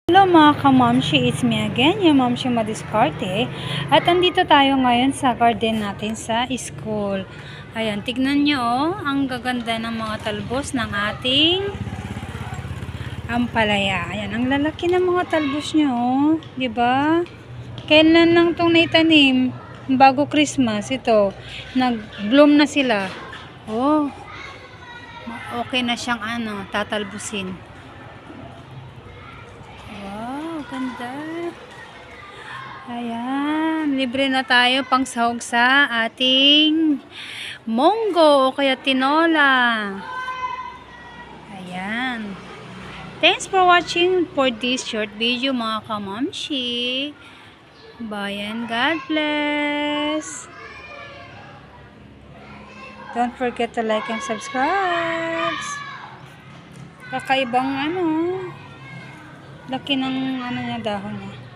Hello mga kamamshi, it's me again, yung Mamshi Madiskarte. At andito tayo ngayon sa garden natin sa school. Ayan, tignan nyo ang gaganda ng mga talbos ng ating ampalaya. Ayan, ang lalaki ng mga talbos nyo, diba? Kailan lang itong naitanim? Bago Christmas, ito. Nag-bloom na sila. Oh, okay na siyang tatalbusin. Ganda. Ayan, libre na tayo pang sahog sa ating monggo o kaya tinola. Ayan. Thanks for watching for this short video mga kamamshi. Bye and God bless. Don't forget to like and subscribe. Kakaibang laki ng niya, dahon niya.